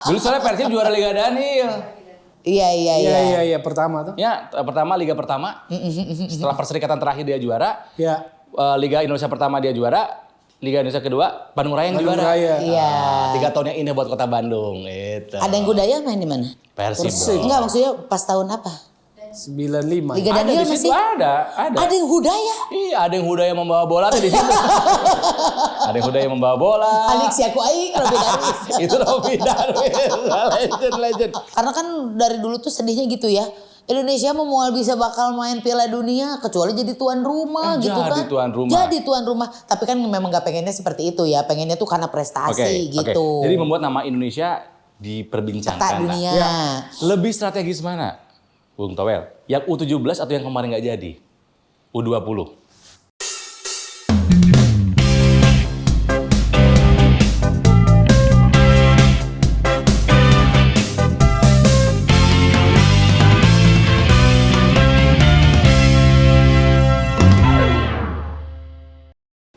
Dulu soalnya Persib juara Liga Daniel. Iya, pertama tuh. Ya, pertama Liga pertama. Setelah perserikatan terakhir dia juara. Iya. Liga Indonesia pertama dia juara. Liga Indonesia kedua, Bandung Raya yang juara. Iya. 3 tahun yang indah buat kota Bandung. Itu. Ada yang Hudaya main di mana? Persib. Enggak, maksudnya pas tahun apa? 95. Liga Ada Daniel di situ masih? ada. Ada yang Hudaya? Iya, ada yang Hudaya membawa bola di situ. Ada yang Hudaya membawa bola. Alik si aku aing, Robby Darwis. Itu Robby Darwis. Legend. Karena kan dari dulu tuh sedihnya gitu ya. Indonesia mau bisa bakal main Piala Dunia kecuali jadi tuan rumah gitu kan. Jadi tuan rumah. Jadi tuan rumah. Tapi kan memang gak pengennya seperti itu ya. Pengennya tuh karena prestasi gitu. Jadi membuat nama Indonesia diperbincangkan. Peta dunia. Ya. Lebih strategis mana? Bung Towel, yang U17 atau yang kemarin nggak jadi? U20.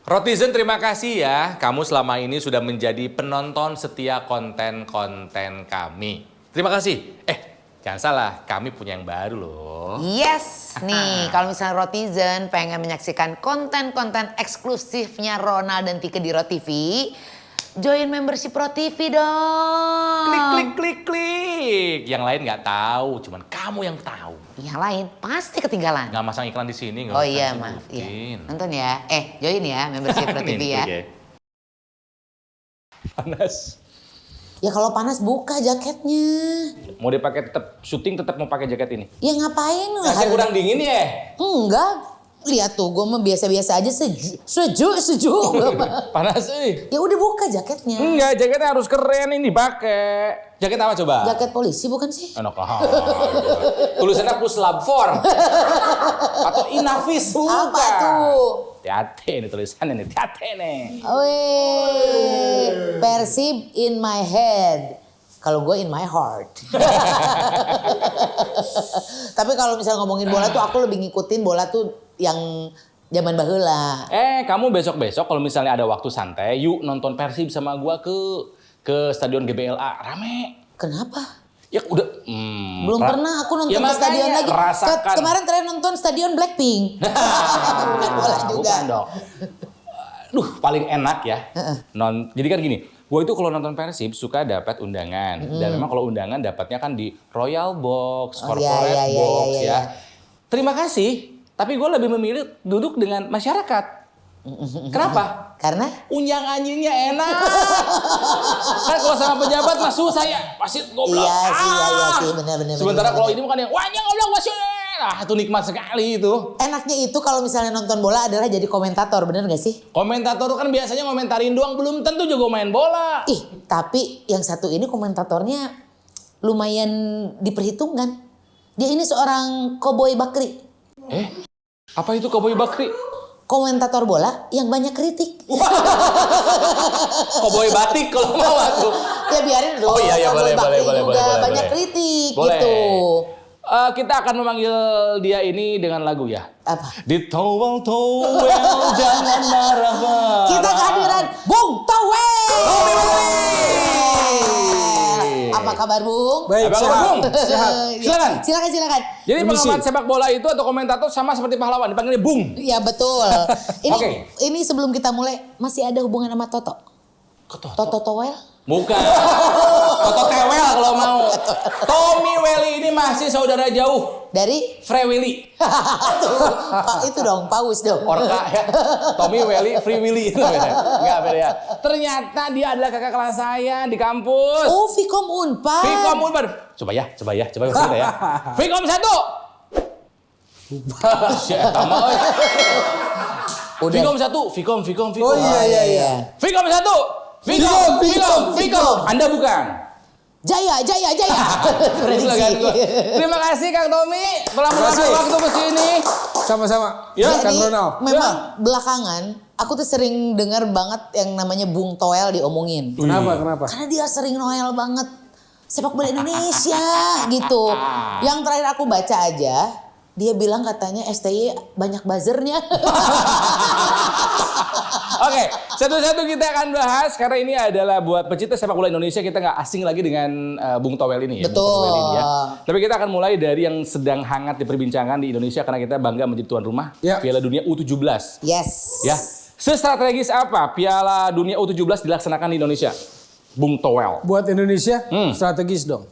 Rotizen, terima kasih ya. Kamu selama ini sudah menjadi penonton setia konten-konten kami. Terima kasih. Jangan salah, kami punya yang baru loh. Yes, nih kalau misalnya Rotizen pengen menyaksikan konten-konten eksklusifnya Ronald dan Tika di RoTV, join membership RoTV dong. Klik. Yang lain nggak tahu, cuman kamu yang tahu. Yang lain pasti ketinggalan. Nggak masang iklan di sini. Nggak Oh usah iya, maaf. Iya. sebutin. Nonton ya. Join ya membership RoTV ya. Panas. Ya kalau panas buka jaketnya. Mau dipakai tetap syuting, tetap mau pakai jaket ini. Ya ngapain? Saya kurang dingin ya? Enggak. Lihat tuh, gue mah biasa-biasa aja sejuk. Panas sih. Ya udah buka jaketnya. Enggak, jaketnya harus keren ini pakai. Jaket apa coba? Jaket polisi bukan sih? Enak aja. Tulisannya Puslab 4. Atau Inavis bukan. Apa tuh? Hati nih tulisannya nih, hati nih. Wih, Persib in my head. Kalau gue in my heart. Tapi kalau misalnya ngomongin bola tuh aku lebih ngikutin bola tuh yang zaman baheula. Kamu besok-besok kalau misalnya ada waktu santai, yuk nonton Persib sama gua ke Stadion GBLA. Rame. Kenapa? Ya udah. Belum pernah aku nonton ke stadion lagi. Kemarin terakhir nonton stadion Blackpink. Bukan bola juga. Bukan dong. Duh, paling enak ya. Jadi kan gini, gue itu kalau nonton Persib suka dapat undangan. Dan memang kalau undangan dapatnya kan di Royal Box, Corporate Box ya. Terima kasih, tapi gue lebih memilih duduk dengan masyarakat. Kenapa? Karena? Unjang anjingnya enak. Kan kalau sama pejabat mah susah ya. Pasti goblok. Iya sih, benar. Sementara kalau ini bukan yang wajang goblok wasit. Itu nikmat sekali itu. Enaknya itu kalau misalnya nonton bola adalah jadi komentator, bener gak sih? Komentator kan biasanya ngomentarin doang, belum tentu juga main bola. Tapi yang satu ini komentatornya lumayan diperhitungkan. Dia ini seorang Cowboy Bakri. Apa itu Cowboy Bakri? Komentator bola yang banyak kritik. Cowboy batik kalau mau tuh. Ya biarin dong. Oh iya, boleh. Banyak kritik boleh. gitu. Kita akan memanggil dia ini dengan lagu ya. Apa? Di Towel jangan marah. Kita kehadiran Bung Towel. Apa kabar Bung? Baik, Apa kabar, Bung? Sehat. Silakan. Jadi pengamat sepak bola itu atau komentator sama seperti pahlawan, dipanggilnya Bung. Iya betul. Ini sebelum kita mulai, masih ada hubungan sama Toto? Toto Towel? Bukan. Toto Tewel kalau mau. Tommy Welly ini masih saudara jauh. Dari? Free Willy. Itu dong, paus dong. Orka ya. Tommy Welly, Free Willy itu beda. Enggak beda ya. Ternyata dia adalah kakak kelas saya di kampus. Oh, Vkom Unpad. Vkom Unpad. Coba ya. Maksudnya ya. Vkom 1. Vkom 1. Vkom. Oh iya. Vkom 1. Vkom. Anda bukan. Jaya. Terima kasih Kang Tommy telah meluangkan waktu ke sini. Sama-sama. Ya, Kang Ronald. Memang belakangan aku tuh sering dengar banget yang namanya Bung Towel diomongin. Kenapa? Karena dia sering Noel banget sepak bola Indonesia gitu. Yang terakhir aku baca aja, dia bilang katanya STY banyak buzzernya. Oke, satu-satu kita akan bahas karena ini adalah buat pecinta sepak bola Indonesia, kita nggak asing lagi dengan Bung Towel ini ya. Betul. Bung Towel ini ya. Tapi kita akan mulai dari yang sedang hangat diperbincangkan di Indonesia karena kita bangga menjadi tuan rumah Ya. Piala Dunia U17. Yes. Ya. Sestrategis apa Piala Dunia U17 dilaksanakan di Indonesia? Bung Towel. Buat Indonesia strategis dong.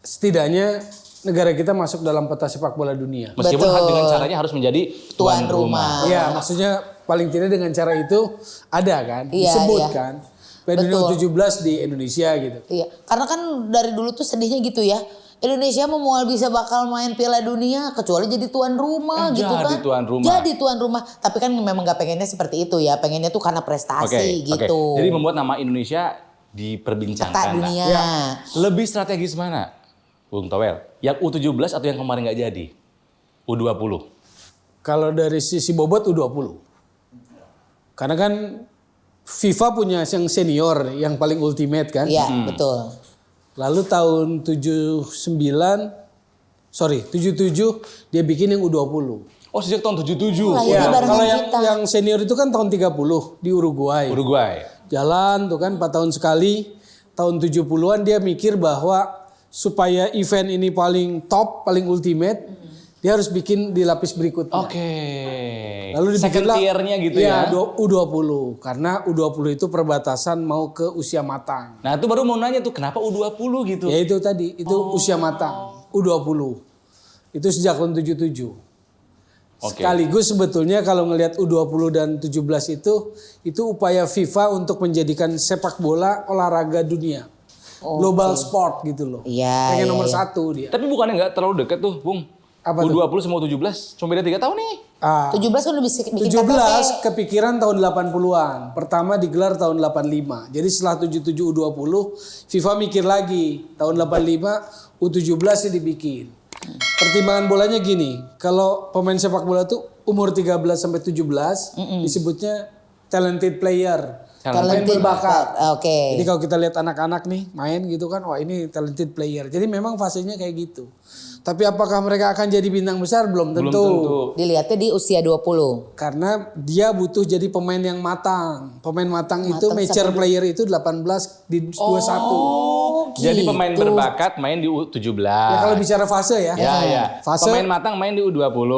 Setidaknya negara kita masuk dalam peta sepak bola dunia. Meskipun Betul. dengan caranya harus menjadi Tuan rumah. Ya, maksudnya paling tidak dengan cara itu ada kan, Iya, disebut iya. kan. Piala Dunia Betul. U17 di Indonesia gitu. Iya, karena kan dari dulu tuh sedihnya gitu ya. Indonesia mau bisa bakal main Piala Dunia kecuali jadi tuan rumah gitu jadi kan. tuan rumah. Jadi tuan rumah. Tapi kan memang gak pengennya seperti itu ya. Pengennya tuh karena prestasi gitu. Jadi membuat nama Indonesia diperbincangkan. Peta Nah, dunia. lebih strategis mana, Bung Towel? Yang U17 atau yang kemarin nggak jadi? U20. Kalau dari sisi bobot U20. Karena kan FIFA punya yang senior, yang paling ultimate kan. Iya, betul. Lalu tahun 77 dia bikin yang U20. Oh, sejak tahun 77. Lahirnya Ya, barengan kalau kita. yang senior itu kan tahun 30 di Uruguay. Uruguay. Jalan tuh kan 4 tahun sekali. Tahun 70-an dia mikir bahwa supaya event ini paling top, paling ultimate, dia harus bikin di lapis berikutnya. Oke. Lalu second dibikinlah tier-nya gitu ya. U20 karena U20 itu perbatasan mau ke usia matang. Nah, itu baru mau nanya tuh kenapa U20 gitu? Ya itu tadi, itu usia matang, U20. Itu sejak tahun 77. Oke. Sekaligus sebetulnya kalau ngelihat U20 dan 17 itu upaya FIFA untuk menjadikan sepak bola olahraga dunia. Global sport gitu loh. Iya, Pengen iya, nomor iya. 1 dia. Tapi bukannya nggak terlalu deket tuh, Bung? Apa tuh? U20 sama U17, cuma beda 3 tahun nih. 17 kan udah bisa bikin 17 KTP. kepikiran tahun 80-an. Pertama digelar tahun 85. Jadi setelah 77 U20, FIFA mikir lagi. Tahun 85 U17 dibikin. Pertimbangan bolanya gini, kalau pemain sepak bola tuh umur 13 sampai 17 disebutnya talented player. Pemain Talented berbakat. Oke. Jadi kalau kita lihat anak-anak nih main gitu kan, wah ini talented player. Jadi memang fasenya kayak gitu. Tapi apakah mereka akan jadi bintang besar? Belum tentu. Belum tentu. Dilihatnya di usia 20. Karena dia butuh jadi pemain yang matang. Pemain matang itu mature player itu 18 di 21. Jadi pemain gitu. berbakat main di U17. Ya kalau bicara fase ya. Ya, ya. Fase Pemain matang main di U20.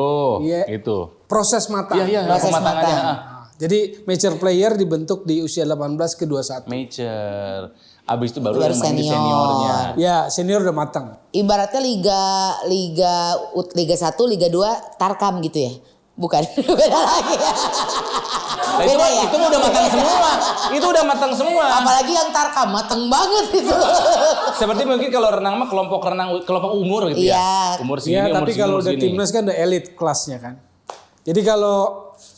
Iya. Gitu. proses matang. Iya, iya, Proses pematangannya. matang. Ah. Jadi mature player dibentuk di usia 18 ke 21. Major. Abis itu baru Baru yang main di senior. seniornya. Ya, senior udah matang. Ibaratnya Liga 1, Liga 2 Tarkam gitu ya. Bukan. Beda lagi. Nah, itu, Beda ya? itu udah matang semua. Itu udah matang semua. Apalagi yang Tarkam mateng banget itu. Seperti mungkin kalau renang mah kelompok umur gitu Iya. ya. Umur segini, Iya, umur tapi segini, kalau umur udah segini. timnas kan udah elite kelasnya kan. Jadi kalau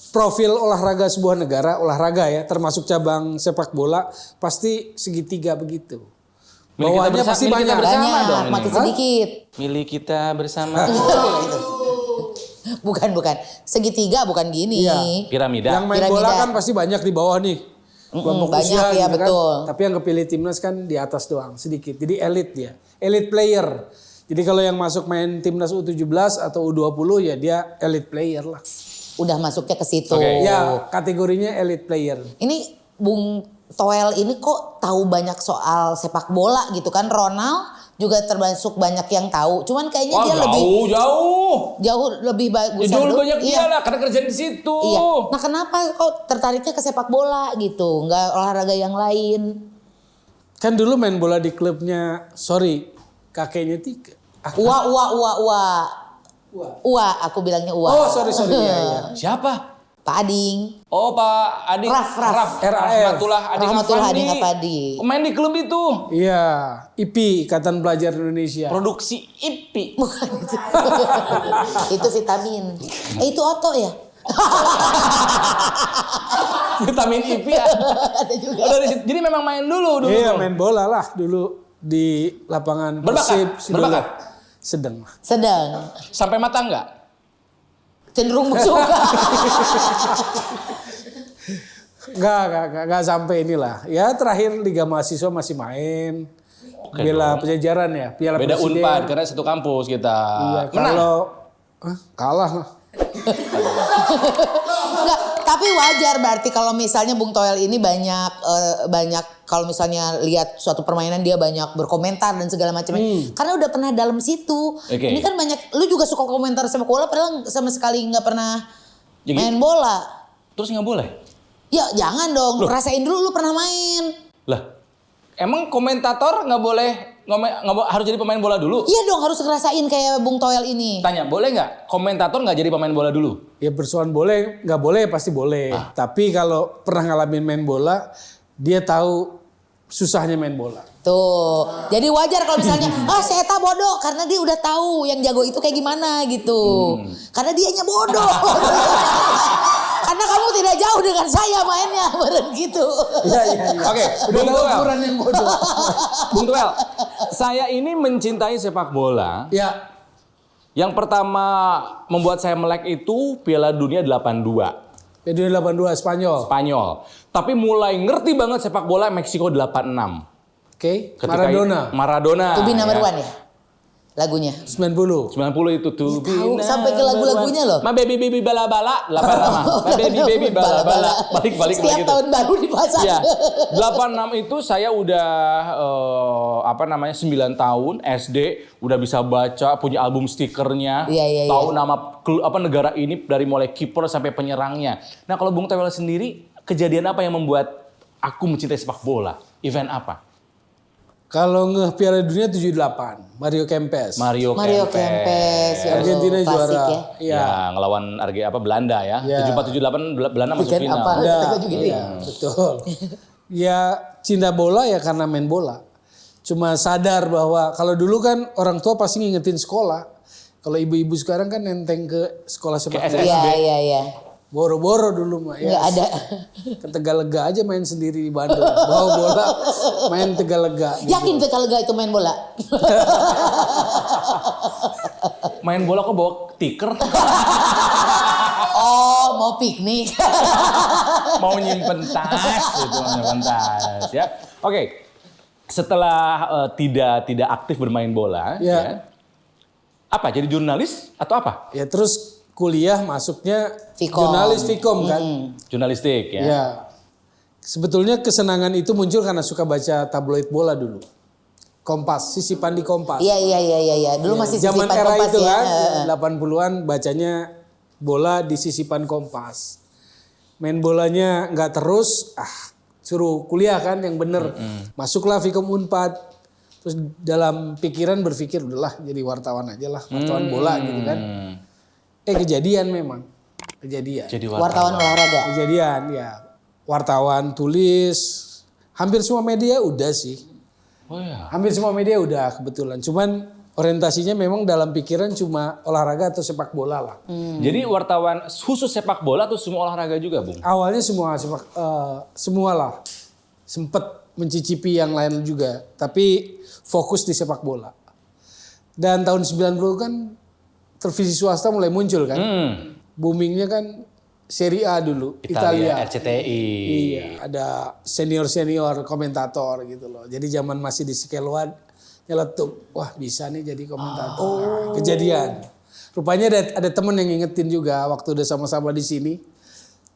profil olahraga sebuah negara, olahraga ya, termasuk cabang sepak bola, pasti segitiga begitu. Milik kita Bawahnya bersama- pasti milik kita banyak. bersama Banyak, dong ini. makin sedikit. Milik kita bersama. Bukan. Segitiga bukan gini. Iya. Piramida. Yang main Piramida. bola kan pasti banyak di bawah nih. Kelompok banyak usia ya, gitu kan. betul. Tapi yang kepilih timnas kan di atas doang, sedikit. Jadi elite dia. Elite player. Jadi kalau yang masuk main timnas U17 atau U20 ya dia elite player lah. Udah masuknya ke situ. Oke. Ya, kategorinya elite player. Ini Bung Toel ini kok tahu banyak soal sepak bola gitu kan. Ronald juga termasuk banyak yang tahu. Cuman kayaknya Wah, dia lebih jauh. lebih bagus. Ya, jauh lebih banyak Iya. dia lah karena kerja di situ. Iya. Nah kenapa kok tertariknya ke sepak bola gitu? Nggak olahraga yang lain? Kan dulu main bola di klubnya, kakeknya Tika. Ua, aku bilangnya Ua. Oh, sorry. Iya. Siapa? Pak Ading. Oh, Pak Adik. Raf. Rahmatullah Adik Rahmatullah Afandi. Adik Afandi. Main di klub itu. Iya, IPI, Ikatan Pelajar Indonesia. Produksi IPI. Bukan itu. Itu vitamin. Itu Oto ya? Vitamin IPI ya. Ada juga. Oh, dari situ. Jadi memang main dulu. Iya, main bola lah dulu di lapangan Berbakat? Persib Berbakat? Sedang. Sedang. Sampai mata enggak? Cenderung suka. Enggak sampai inilah. Ya terakhir Liga Mahasiswa masih main. Oke Bela Pajajaran ya, Piala Beda Presiden. Unpad karena satu kampus kita. Iya, Menang. kalau kalah lah. Enggak, tapi wajar berarti kalau misalnya Bung Toel ini banyak kalau misalnya lihat suatu permainan dia banyak berkomentar dan segala macamnya. Karena udah pernah dalam situ. Okay. Ini kan banyak, lu juga suka komentar sepak bola padahal sama sekali nggak pernah main bola. Terus nggak boleh? Ya jangan dong, rasain dulu lu pernah main. Lah, emang komentator nggak boleh harus jadi pemain bola dulu? Iya dong, harus ngerasain kayak Bung Toel ini. Tanya, boleh nggak komentator nggak jadi pemain bola dulu? Ya persoalan boleh, nggak boleh pasti boleh. Tapi kalau pernah ngalamin main bola, dia tahu susahnya main bola. Tuh, jadi wajar kalau misalnya, saya tak bodoh karena dia udah tahu yang jago itu kayak gimana gitu. Karena dianya bodoh. Karena kamu tidak jauh dengan saya mainnya, bareng gitu. Iya. Oke, Udah Bung tahu Toel. ukuran yang bodoh. Bung Toel, saya ini mencintai sepak bola. Ya, Yang pertama membuat saya melek itu Piala Dunia 82. Piala 82 Spanyol. Spanyol. Tapi mulai ngerti banget sepak bola Meksiko 86. Oke, Ketika Maradona. To be number one ya? Lagunya. 90. 90 itu tuh. Tahu sampai ke lagu-lagunya loh. Ma baby baby bala bala 86. Ma baby baby bala bala. Balik Setiap gitu. tahun baru dipasang. Ya. 86 itu saya udah 9 tahun SD, udah bisa baca, punya album stikernya. Iya. Tahu nama negara ini dari mulai kiper sampai penyerangnya. Nah, kalau Bung Toel sendiri, kejadian apa yang membuat aku mencintai sepak bola? Event apa? Kalau Piala Dunia 78, Mario Kempes. Mario Kempes. Ya, Argentina klasik juara. ya. Ya, ngelawan Belanda ya. Ya. 74-78 Belanda masuk Bukan final. apa, Ya, gitu ya. betul. Ya cinta bola ya karena main bola. Cuma sadar bahwa kalau dulu kan orang tua pasti ngingetin sekolah. Kalau ibu-ibu sekarang kan nenteng ke sekolah sepak bola. Iya. Boro-boro dulu mah ya. Nggak ada. Ke Tegalega aja main sendiri di Bandung. Bawa bola main Tegalega. Gitu. Yakin Tegalega itu main bola? Main bola kok bawa tiker? Oh, mau piknik. Mau nyimpen tas gitu, mau nyimpen tas ya. Oke. Setelah tidak aktif bermain bola, ya. Apa? Jadi jurnalis atau apa? Ya terus kuliah masuknya Vkom. jurnalis Vkom kan. Jurnalistik ya. Ya. Sebetulnya kesenangan itu muncul karena suka baca tabloid bola dulu. Kompas, sisipan di Kompas. Iya. Dulu masih Zaman sisipan era Kompas itu ya. kan, 80-an bacanya bola di sisipan Kompas. Main bolanya nggak terus, suruh kuliah kan yang bener. Masuklah Vkom Unpad. Terus dalam pikiran berpikir udahlah jadi wartawan aja lah, wartawan bola gitu kan. Kejadian memang. Kejadian. Jadi Wartawan olahraga. Kejadian ya. Wartawan tulis, hampir semua media udah sih. Oh ya. Hampir semua media udah kebetulan. Cuman orientasinya memang dalam pikiran cuma olahraga atau sepak bola lah. Jadi wartawan khusus sepak bola atau semua olahraga juga, Bung? Awalnya semua lah. Sempet mencicipi yang lain juga. Tapi fokus di sepak bola. Dan tahun 90 kan televisi swasta mulai muncul kan. Boomingnya kan Serie A dulu, Italia. RCTI. Iya, ada senior komentator gitu loh. Jadi zaman masih di Sikeluan nyeletuk, wah bisa nih jadi komentator. Kejadian. Rupanya ada temen yang ngingetin juga waktu udah sama-sama di sini.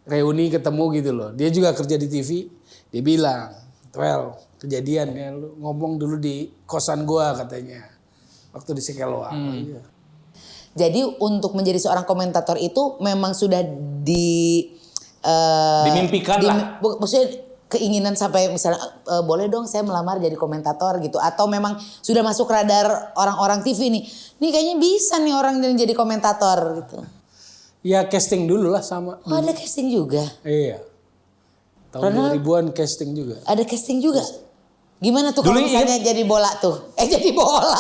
Reuni ketemu gitu loh. Dia juga kerja di TV. Dia bilang, "Well, kejadian ya lu ngomong dulu di kosan gua," katanya. Waktu di Sikeluan. Iya. Jadi untuk menjadi seorang komentator itu memang sudah dimimpikan lah. Maksudnya keinginan sampai misalnya boleh dong saya melamar jadi komentator gitu. Atau memang sudah masuk radar orang-orang TV nih. Nih kayaknya bisa nih orang yang jadi komentator gitu. Ya casting dulu lah sama. Oh ada casting juga? Iya. Tahun 2000-an casting juga. Ada casting juga? Gimana tuh kalau misalnya jadi bola tuh? Jadi bola.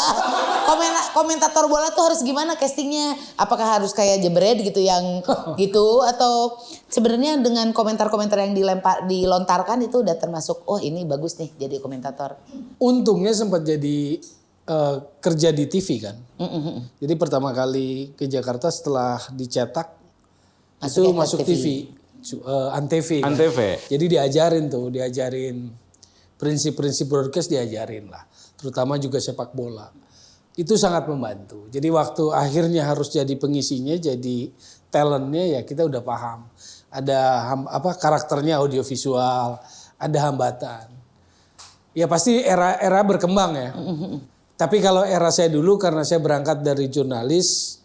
Komentator bola tuh harus gimana castingnya? Apakah harus kayak Jebret gitu yang gitu? Atau sebenarnya dengan komentar-komentar yang dilontarkan itu udah termasuk, oh ini bagus nih jadi komentator? Untungnya sempat jadi kerja di TV kan. Jadi pertama kali ke Jakarta setelah dicetak masuk TV. Antv. Antv. Jadi diajarin prinsip-prinsip broadcast diajarin lah. Terutama juga sepak bola. Itu sangat membantu. Jadi waktu akhirnya harus jadi pengisinya, jadi talentnya ya kita udah paham. karakternya audiovisual, ada hambatan. Ya pasti era berkembang ya. Tapi kalau era saya dulu karena saya berangkat dari jurnalis,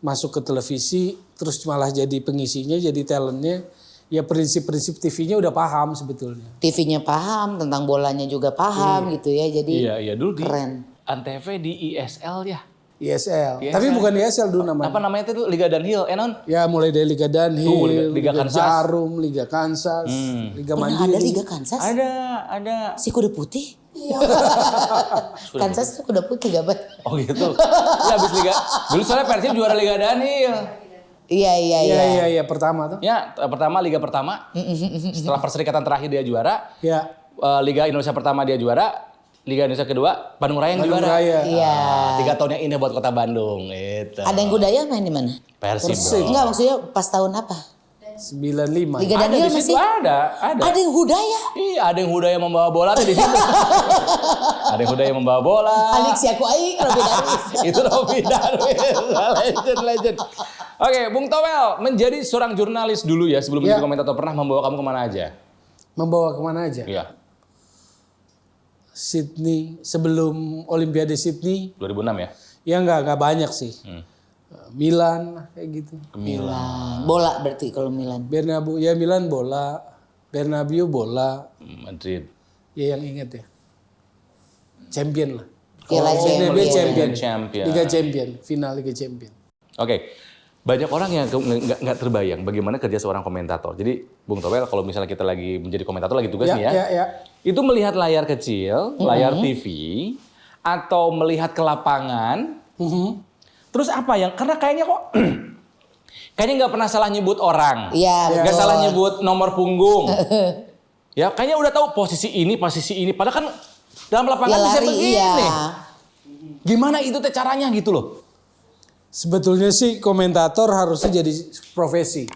masuk ke televisi, terus malah jadi pengisinya, jadi talentnya, ya prinsip-prinsip TV-nya udah paham sebetulnya. TV-nya paham, tentang bolanya juga paham gitu ya. Jadi Iya dulu keren. di Antv di ISL ya. ISL. Tapi bukan ISL dulu namanya. Apa namanya itu Liga Dunhill, non? Ya mulai dari Liga Dunhill, Liga Kansas. Jarum, Liga Kansas, Liga Pernah Mandiri. ada Liga Kansas? Ada. Si kuda putih? Kansas tuh kuda putih gak, Bat? Oh gitu. Ya habis Liga. Dulu soalnya Persib juara Liga Dunhill. Iya. Pertama tuh. Ya, Liga pertama. Setelah perserikatan terakhir dia juara. Ya. Liga Indonesia pertama dia juara. Liga Indonesia kedua, Bandung Raya yang Bandung juara. Raya. Iya. 3 tahun yang indah buat Kota Bandung. Gitu. Ada yang Kudaya main di mana? Persib. Enggak, maksudnya pas tahun apa? 95. Liga Ada Dunhill di situ, masih? ada. Ada yang Hudaya? Iya, ada yang Hudaya membawa bola tuh di situ. Ada yang Hudaya membawa bola. Alik si aku aing, Robi Darwis. Itu Robi Darwis. Legend. Oke, Bung Towel, menjadi seorang jurnalis dulu ya sebelum menjadi komentator, pernah membawa kamu kemana aja? Membawa kemana aja? Iya. Sydney, sebelum Olimpiade Sydney. 2006 ya? Ya nggak banyak sih. Milan kayak gitu. Milan. Bola berarti kalau Milan. Bernabeu, ya Milan bola. Bernabeu bola. Madrid. Ya yang inget ya. Champion lah. Piala Bernabeu Champion. Champion. Liga Champion, final Liga Champion. Oke. Banyak orang yang nggak terbayang bagaimana kerja seorang komentator. Jadi Bung Towel kalau misalnya kita lagi menjadi komentator lagi tugas nih ya. Itu melihat layar kecil, layar TV atau melihat ke lapangan. Terus apa yang karena kayaknya kok kayaknya nggak pernah salah nyebut orang. Iya, Nggak salah nyebut nomor punggung. Ya, kayaknya udah tahu posisi ini. Padahal kan dalam lapangan bisa begini. Iya. Gimana itu teh caranya gitu loh? Sebetulnya sih komentator harusnya jadi profesi.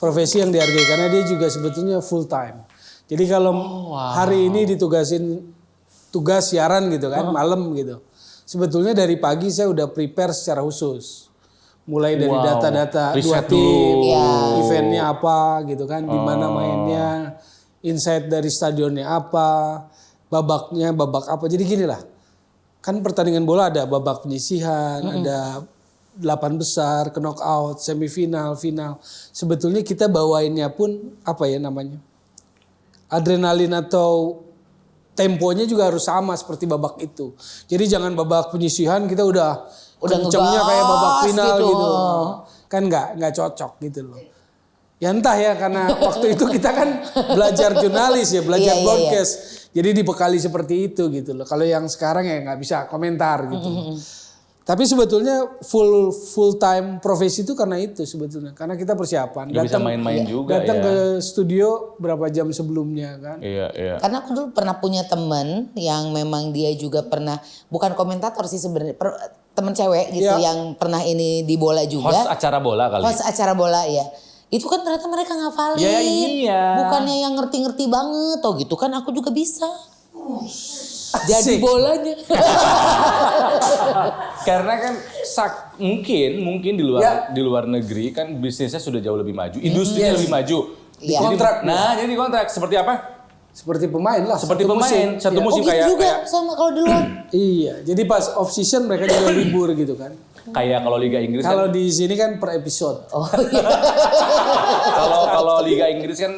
Profesi yang dihargai karena dia juga sebetulnya full time. Jadi kalau hari ini ditugasin tugas siaran gitu kan, malam gitu. Sebetulnya dari pagi saya udah prepare secara khusus. Mulai dari data-data dua tim, eventnya apa gitu kan, di mana mainnya, insight dari stadionnya apa, babak apa. Jadi gini lah, kan pertandingan bola ada babak penyisihan, ada 8 besar, ke knockout, semifinal, final. Sebetulnya kita bawainnya pun apa ya namanya, adrenalin atau temponya juga harus sama seperti babak itu. Jadi jangan babak penyisihan kita udah kencengnya kayak babak final gitu. Kan nggak cocok gitu loh. Ya entah ya karena waktu itu kita kan belajar jurnalis ya, belajar broadcast. Jadi dibekali seperti itu gitu loh. Kalau yang sekarang ya nggak bisa komentar gitu. Tapi sebetulnya full time profesi itu karena itu sebetulnya. Karena kita persiapan. Gak bisa main-main juga datang ya. ke studio berapa jam sebelumnya kan. Iya. Karena aku dulu pernah punya temen yang memang dia juga pernah, bukan komentator sih sebenarnya, temen cewek gitu yang pernah ini di bola juga. Host acara bola kali. Host acara bola ya. Itu kan ternyata mereka ngafalin. Ya, iya. Bukannya yang ngerti-ngerti banget. Oh gitu kan aku juga bisa. Jadi bolanya. Karena kan mungkin di luar negeri kan bisnisnya sudah jauh lebih maju, industrinya lebih maju. Iya. Kontrak. Jadi kontrak seperti apa? Seperti pemain lah. Seperti pemain, satu musim Oh gitu juga kayak sama kalau di luar. Iya, jadi pas off season mereka juga libur gitu kan. kayak kalau Liga Inggris Kalau kan, di sini kan per episode. Oh iya. kalau Liga Inggris kan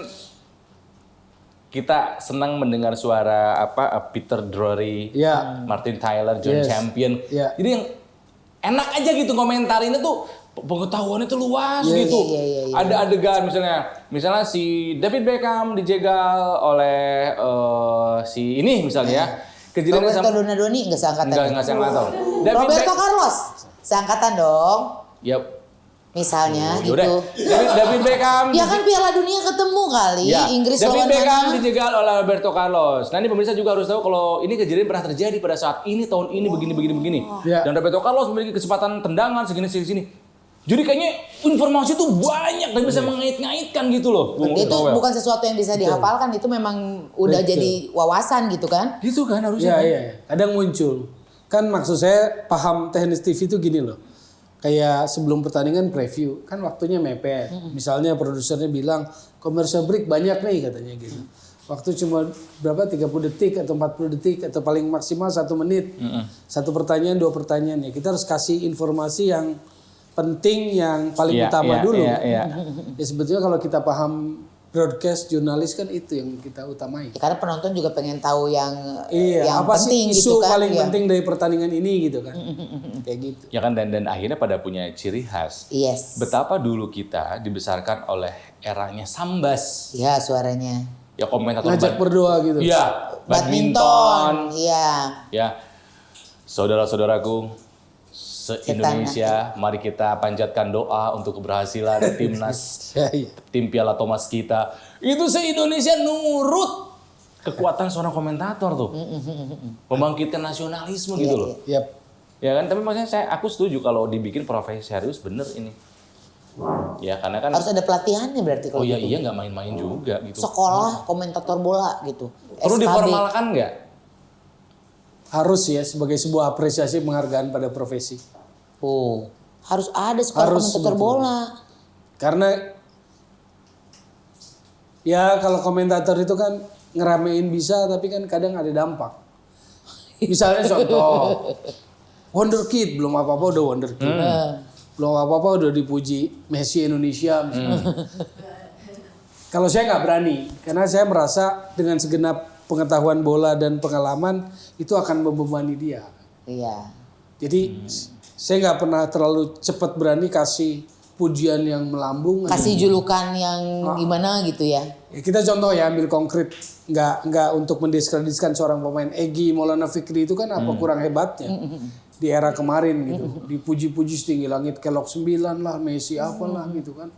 kita senang mendengar suara Peter Drury, Martin Tyler, John Champion. Jadi yang enak aja gitu komentarinnya tuh, pengetahuannya tuh luas gitu. Ada adegan misalnya si David Beckham dijegal oleh si ini misalnya ya. Kejadiannya Roberto Donadoni enggak seangkatan. Enggak seangkatan. Roberto Carlos seangkatan dong. Yap. Misalnya gitu. David Beckham. Ya kan Piala Dunia ketemu kali. Inggris David lawan Beckham mana? dijegal oleh Roberto Carlos. Nah ini pemirsa juga harus tahu kalau ini kejadian pernah terjadi pada saat ini, tahun ini, begini. Dan Roberto Carlos memiliki kesempatan tendangan segini. Jadi kayaknya informasi itu banyak dan bisa mengait-ngaitkan gitu loh. Itu bukan sesuatu yang bisa dihafalkan, itu memang udah jadi wawasan gitu kan. Gitu kan harusnya. Iya. Kadang muncul. Kan maksud saya paham teknis TV itu gini loh. kayak sebelum pertandingan preview kan waktunya mepet. Misalnya produsernya bilang commercial break banyak nih katanya gitu. Waktu cuma berapa 30 detik atau 40 detik atau paling maksimal 1 menit. Satu pertanyaan 2 pertanyaan ya. Kita harus kasih informasi yang penting yang paling utama dulu. Ya sebetulnya kalau kita paham broadcast jurnalis kan itu yang kita utamai. Ya, karena penonton juga pengen tahu yang apa penting sih isu gitu kan. paling penting dari pertandingan ini gitu kan. Kayak gitu. Ya kan dan akhirnya pada punya ciri khas. Yes. Betapa dulu kita dibesarkan oleh eranya Sambas. Ya suaranya. Ya komentator Ngajak berdoa gitu. Iya, Badminton. Iya. Ya. Saudara-saudaraku se-Indonesia, mari kita panjatkan doa untuk keberhasilan timnas, tim Piala Thomas kita. Itu se-Indonesia nurut kekuatan seorang komentator tuh. Membangkitkan nasionalisme gitu loh. Yap. Ya kan, tapi maksudnya aku setuju kalau dibikin profesi serius bener ini. Ya karena kan Harus ada pelatihannya berarti kalau iya gitu. iya nggak main-main juga gitu. Sekolah komentator bola gitu. Perlu SKB. diformalkan nggak? Harus ya sebagai sebuah apresiasi penghargaan pada profesi. Oh, harus ada sekolah Harus, komentator betul. bola. Karena ya kalau komentator itu kan ngeramein bisa tapi kan kadang ada dampak. Misalnya contoh Wonder Kid belum apa-apa udah Wonder Kid. Belum apa-apa udah dipuji Messi Indonesia misalnya. Kalau saya nggak berani karena saya merasa dengan segenap pengetahuan bola dan pengalaman itu akan membebani dia. Iya. Jadi saya nggak pernah terlalu cepat berani kasih pujian yang melambung. Kasih julukan yang gimana gitu ya. Ya, kita contoh ya ambil konkret, nggak untuk mendiskreditkan seorang pemain. Egy Maulana Fikri itu kan apa kurang hebatnya di era kemarin gitu, dipuji-puji setinggi langit Kelok 9 lah, Messi apalah gitu kan.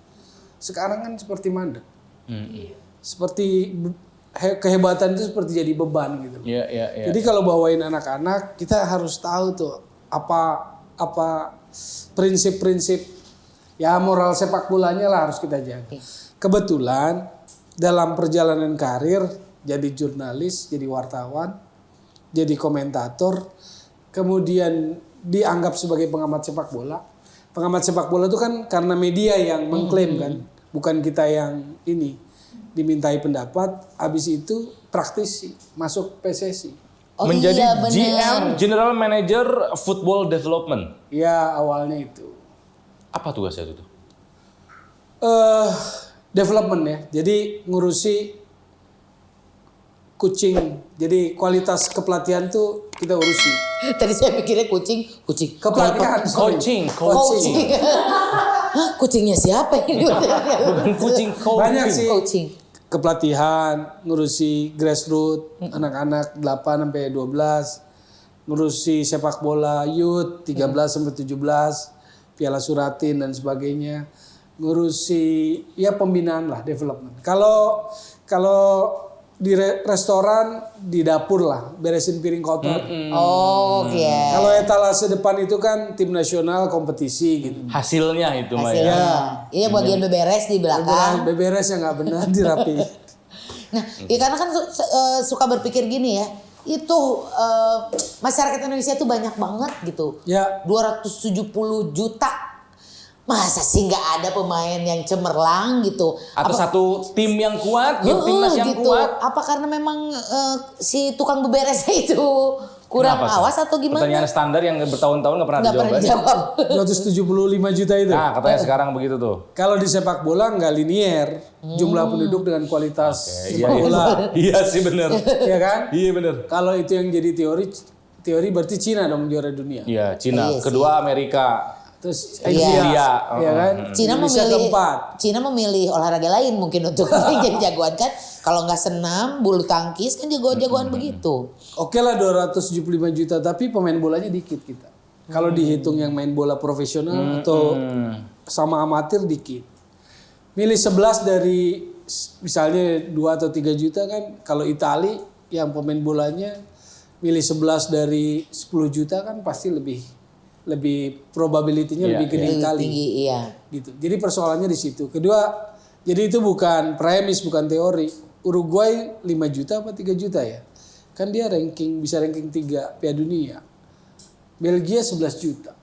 Sekarang kan seperti mandek, seperti kehebatan itu seperti jadi beban gitu. Iya. Jadi kalau bawain anak-anak kita harus tahu tuh apa prinsip-prinsip ya moral sepak bolanya lah harus kita jaga. Kebetulan dalam perjalanan karir jadi jurnalis, jadi wartawan, jadi komentator, kemudian dianggap sebagai pengamat sepak bola. Pengamat sepak bola itu kan karena media yang mengklaim kan, bukan kita yang ini dimintai pendapat, habis itu praktisi masuk PSSI. Oh Menjadi iya bener. GM, General Manager Football Development. Ya awalnya itu. Apa tugasnya itu? Development ya. Jadi ngurusi coaching. Jadi kualitas kepelatihan tuh kita urusi. Tadi saya pikirnya kucing. Kepelatihan, sorry. Coaching. Hah, kucingnya siapa ini? Bukan kucing, coaching. Banyak sih. Coaching. Kepelatihan, ngurusi grassroots, anak-anak 8 sampai 12, ngurusi sepak bola youth 13 sampai 17, Piala Suratin dan sebagainya. Ngurusi ya pembinaan lah, development. Kalau di restoran di dapur lah, beresin piring kotor. Oh, oke. Kalau etalase depan itu kan tim nasional kompetisi gitu. Hasilnya itu Maya. Hasilnya. Ini bagian beberes di belakang. Beberes yang nggak benar dirapi. Nah, ya karena kan suka berpikir gini ya. Itu masyarakat Indonesia tuh banyak banget gitu. Ya. 270 juta. Masa sih nggak ada pemain yang cemerlang gitu? Atau satu tim yang kuat, timnas yang gitu. kuat. Apa karena memang si tukang beberesnya itu kurang Kenapa, awas atau gimana? Pertanyaan standar yang bertahun-tahun nggak pernah Nggak pernah dijawab. dijawab. 275 juta itu. Nah, katanya sekarang begitu tuh. Kalau di sepak bola nggak linear jumlah penduduk dengan kualitas Iya, sepak bola. Iya sih bener. Iya kan? Iya bener. Kalau itu yang jadi teori berarti Cina dong juara dunia. Iya, Cina. Iya sih. Kedua Amerika. Terus Iya. India, ya kan? Cina Indonesia memilih keempat. Cina memilih olahraga lain mungkin untuk jadi jagoan kan. Kalau nggak senam, bulu tangkis kan jagoan-jagoan begitu. Oke lah 275 juta tapi pemain bolanya dikit kita. Kalau dihitung yang main bola profesional atau sama amatir dikit. Milih 11 dari misalnya 2 atau 3 juta kan. Kalau Itali yang pemain bolanya milih 11 dari 10 juta kan pasti lebih probability-nya lebih gede Lebih kali. tinggi, iya. Gitu. Jadi persoalannya di situ. Kedua, jadi itu bukan premis, bukan teori. Uruguay 5 juta apa 3 juta ya? Kan dia bisa ranking 3 Piala Dunia. Belgia 11 juta.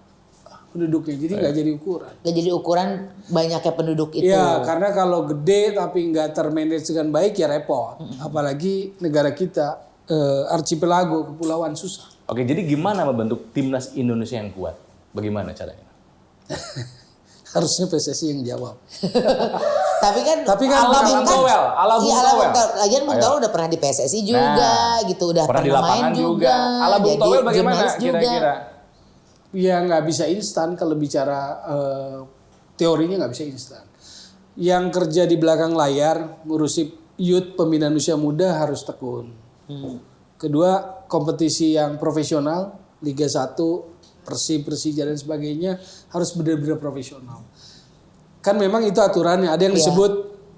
penduduknya. Jadi nggak jadi ukuran. Gak jadi ukuran banyaknya penduduk itu. Iya, karena kalau gede tapi nggak termanage dengan baik ya repot. Apalagi negara kita archipelago, kepulauan susah. Oke, jadi gimana membentuk timnas Indonesia yang kuat? Bagaimana caranya? Harusnya PSSI yang jawab. Tapi kan ala Bung Towel, ala Bung Towel. Lagian Bung Towel udah pernah di PSSI juga gitu, udah pernah di main lapangan juga. Ala Bung jadi Towel bagaimana jurnalis juga. kira-kira? Ya nggak bisa instan kalau bicara teorinya nggak bisa instan. Yang kerja di belakang layar ngurusi youth pembinaan usia muda harus tekun. Kedua, kompetisi yang profesional, Liga 1, Persib, Persija dan sebagainya harus benar-benar profesional. Kan memang itu aturannya. Ada yang disebut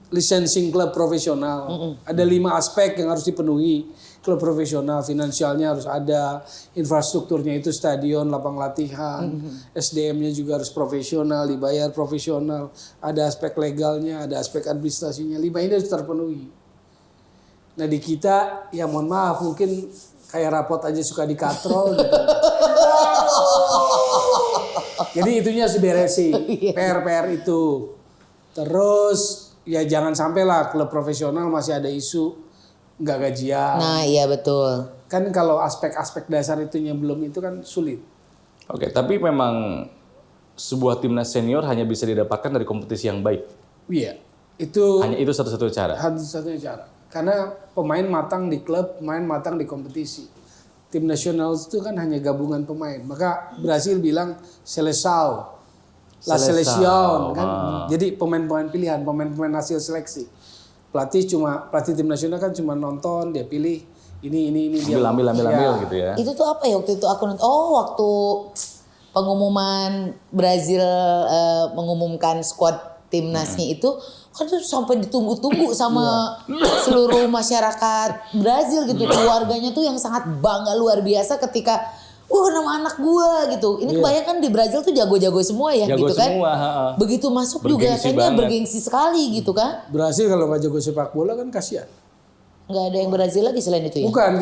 licensing klub profesional. Ada 5 aspek yang harus dipenuhi. Klub profesional, finansialnya harus ada, infrastrukturnya itu stadion, lapang latihan, SDM-nya juga harus profesional, dibayar profesional, ada aspek legalnya, ada aspek administrasinya. 5 ini harus terpenuhi. Nah di kita, ya mohon maaf mungkin kayak rapot aja suka dikatrol gitu. Jadi itunya harus diberesin, PR-PR itu. Terus ya jangan sampai lah klub profesional masih ada isu nggak gajian. Nah iya betul. Kan kalau aspek-aspek dasar itunya belum itu kan sulit. Oke, tapi memang sebuah timnas senior hanya bisa didapatkan dari kompetisi yang baik. Iya, itu Hanya itu satu-satunya cara. satu-satunya cara. Karena pemain matang di klub, pemain matang di kompetisi. Tim nasional itu kan hanya gabungan pemain. Maka Brasil bilang Seleção, La Seleção kan. Jadi pemain-pemain pilihan, pemain-pemain hasil seleksi. Pelatih tim nasional kan cuma nonton, dia pilih ini dia Ambil gitu ya. Itu tuh apa ya waktu itu aku nonton? Oh waktu pengumuman Brazil mengumumkan skuad timnasnya itu kan tuh sampai ditunggu-tunggu sama seluruh masyarakat Brazil gitu. Keluarganya tuh yang sangat bangga luar biasa ketika nama anak gua gitu. Ini kebanyakan di Brazil tuh jago-jago semua ya Jago gitu kan. semua, Begitu masuk juga Bergengsi kayaknya banget. bergengsi sekali gitu kan. Brasil kalau nggak jago sepak bola kan kasihan. Nggak ada yang Brazil lagi selain itu ya? Bukan,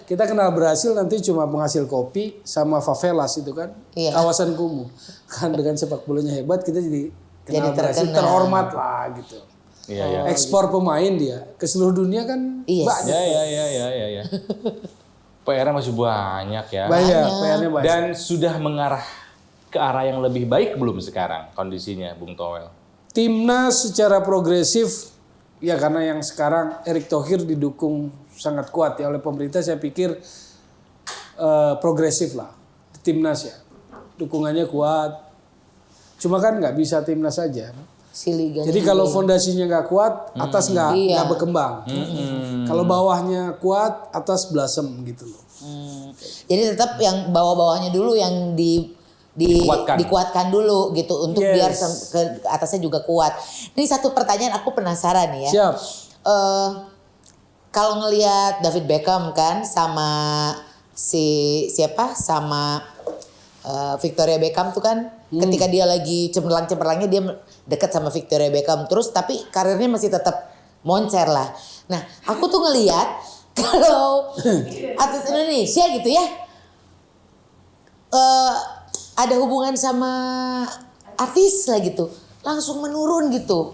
kita kenal Brasil nanti cuma penghasil kopi sama favelas itu kan. Iya. Kawasan kumuh. Kan dengan sepak bolanya hebat kita jadi kenal Jadi Brasil, terkenal. terhormat lah gitu. Iya. Ekspor pemain dia ke seluruh dunia kan Iya. banyak. Ya. PR-nya masih banyak ya. Banyak, PR-nya banyak. Dan sudah mengarah ke arah yang lebih baik belum sekarang kondisinya, Bung Towel? Timnas secara progresif, ya karena yang sekarang Erick Thohir didukung sangat kuat ya oleh pemerintah, saya pikir progresif lah timnas ya. Dukungannya kuat. Cuma kan nggak bisa timnas saja. Si liganya Jadi kalau fondasinya nggak kuat, atas nggak Iya. berkembang. Kalau bawahnya kuat, atas blasem gitu loh. Jadi tetap yang bawah-bawahnya dulu yang dikuatkan dulu gitu untuk Yes. biar ke atasnya juga kuat. Ini satu pertanyaan aku penasaran nih ya. Siap. Kalau ngelihat David Beckham kan sama sama Victoria Beckham tuh kan ketika dia lagi cemerlang-cemerlangnya dia dekat sama Victoria Beckham terus tapi karirnya masih tetap moncer lah. Nah, aku tuh ngelihat kalau atlet Indonesia gitu ya ada hubungan sama artis lah gitu, langsung menurun gitu.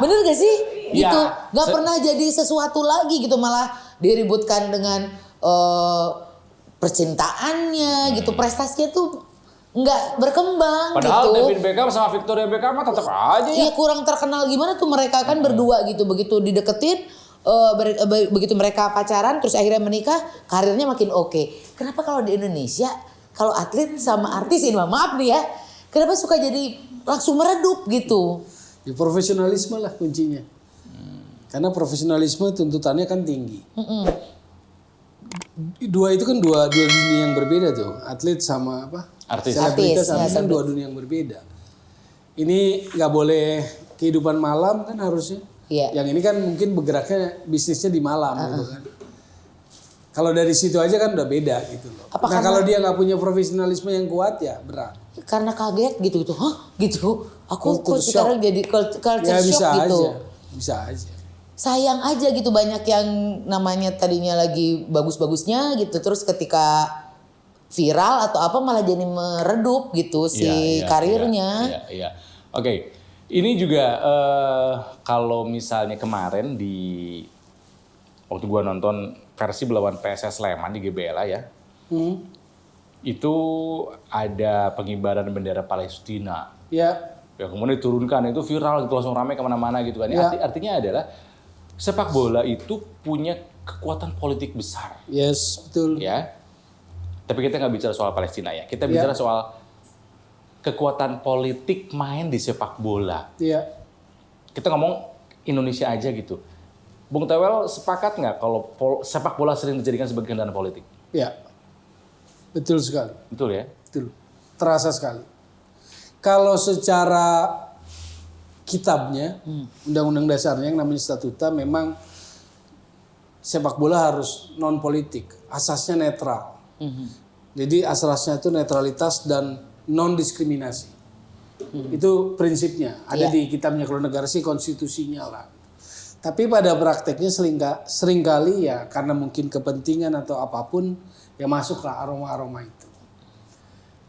Bener gak sih? Ya, Gitu. Gak pernah jadi sesuatu lagi gitu, malah diributkan dengan percintaannya gitu, prestasinya tuh nggak berkembang. Padahal gitu. David Beckham sama Victoria Beckham mah tetap aja ya. Iya kurang terkenal gimana tuh mereka kan berdua gitu, begitu dideketin, begitu mereka pacaran terus akhirnya menikah, karirnya makin oke. Kenapa kalau di Indonesia kalau atlet sama artis ini maaf nih ya, kenapa suka jadi langsung meredup gitu? Di profesionalisme lah kuncinya. Karena profesionalisme tuntutannya kan tinggi. Dua itu kan dua dunia yang berbeda tuh, atlet sama apa? Artis. Selebritas, Artis, artis kan dua dunia yang berbeda. Ini nggak boleh kehidupan malam kan harusnya. Iya. Yang ini kan mungkin bergeraknya bisnisnya di malam gitu kan. Kalau dari situ aja kan udah beda gitu loh. Apa nah karena- kalau dia nggak punya profesionalisme yang kuat ya berat. Karena kaget gitu, hah gitu. Aku Culture kok sekarang shock. jadi culture Ya shock bisa gitu. aja, bisa aja. Sayang aja gitu, banyak yang namanya tadinya lagi bagus-bagusnya gitu, terus ketika viral atau apa malah jadi meredup gitu si karirnya. Iya. Oke. Ini juga kalau misalnya kemarin waktu gua nonton versi lawan PSS Sleman di GBLA ya. Itu ada pengibaran bendera Palestina. Ya. Ya kemudian diturunkan, itu viral gitu, langsung ramai kemana-mana gitu kan. Artinya adalah sepak bola itu punya kekuatan politik besar. Yes, betul. Ya. Tapi kita nggak bicara soal Palestina ya. Kita bicara soal kekuatan politik main di sepak bola. Iya. Kita ngomong Indonesia aja gitu. Bung Tewel sepakat nggak kalau sepak bola sering dijadikan sebagai kendaraan politik? Iya. Betul sekali. Betul ya? Betul. Terasa sekali. Kalau secara kitabnya, undang-undang dasarnya yang namanya statuta memang sepak bola harus non politik, asasnya netral. Jadi asasnya itu netralitas dan non diskriminasi. Itu prinsipnya ada di kitabnya, kalau negara sih konstitusinya lah. Tapi pada prakteknya seringkali ya karena mungkin kepentingan atau apapun ya masuklah aroma-aroma itu.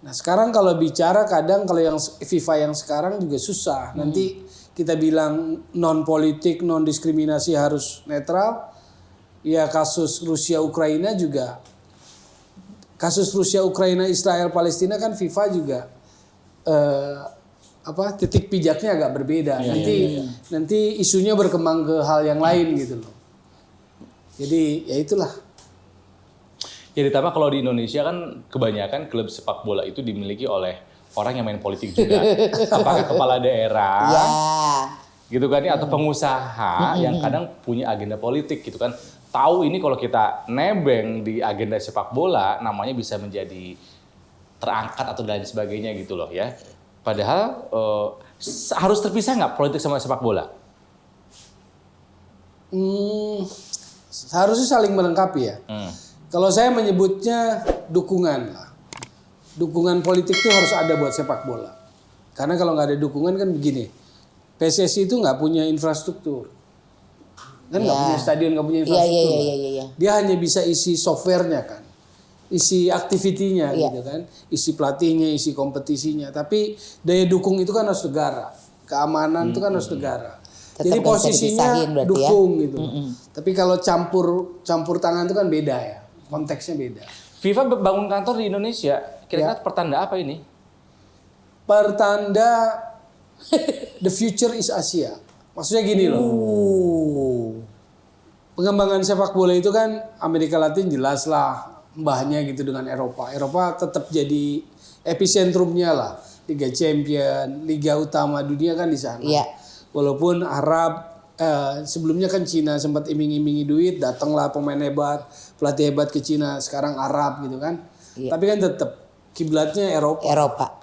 Nah sekarang kalau bicara kadang kalau yang FIFA yang sekarang juga susah. Nanti kita bilang non politik, non diskriminasi harus netral. Ya kasus Rusia Ukraina juga. Kasus Rusia Ukraina Israel Palestina kan FIFA juga titik pijaknya agak berbeda. Nanti isunya berkembang ke hal yang lain gitu loh. Jadi ya itulah. Ya ditambah kalau di Indonesia kan kebanyakan klub sepak bola itu dimiliki oleh orang yang main politik juga. Apakah kepala daerah, gitu kan ya, atau pengusaha yang kadang punya agenda politik gitu kan. Tahu ini kalau kita nebeng di agenda sepak bola, namanya bisa menjadi terangkat atau lain sebagainya gitu loh ya. Padahal harus terpisah nggak politik sama sepak bola? Harusnya saling melengkapi ya. Kalau saya menyebutnya dukungan lah. Dukungan politik itu harus ada buat sepak bola. Karena kalau nggak ada dukungan kan begini. PSSI itu nggak punya infrastruktur. Kan nggak punya stadion, nggak punya infrastruktur. Dia hanya bisa isi softwarenya kan. Isi aktivitinya gitu kan. Isi pelatihnya, isi kompetisinya. Tapi daya dukung itu kan harus negara. Keamanan itu kan harus negara. Tetap jadi posisinya dukung ya? gitu. Tapi kalau campur tangan itu kan beda ya. Konteksnya beda. FIFA bangun kantor di Indonesia, kira-kira pertanda apa ini? Pertanda the future is Asia. Maksudnya gini loh. Pengembangan sepak bola itu kan Amerika Latin jelas lah mbahnya gitu dengan Eropa. Eropa tetap jadi epicentrumnya lah. Liga Champion, liga utama dunia kan di sana. Walaupun Arab sebelumnya kan Cina sempat iming-imingi duit, datanglah pemain hebat, pelatih hebat ke Cina, sekarang Arab gitu kan. Tapi kan tetap kiblatnya Eropa.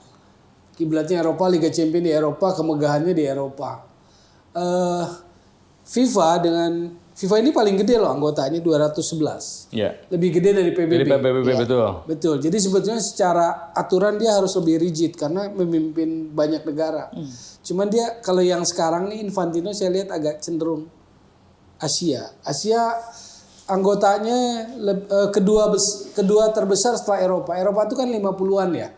Kiblatnya Eropa, Liga Champions di Eropa, kemegahannya di Eropa. FIFA ini paling gede loh anggotanya 211. Lebih gede dari PBB. Betul. Jadi sebetulnya secara aturan dia harus lebih rigid karena memimpin banyak negara. Cuman dia kalau yang sekarang nih Infantino saya lihat agak cenderung Asia anggotanya kedua terbesar setelah Eropa. Eropa itu kan 50-an ya.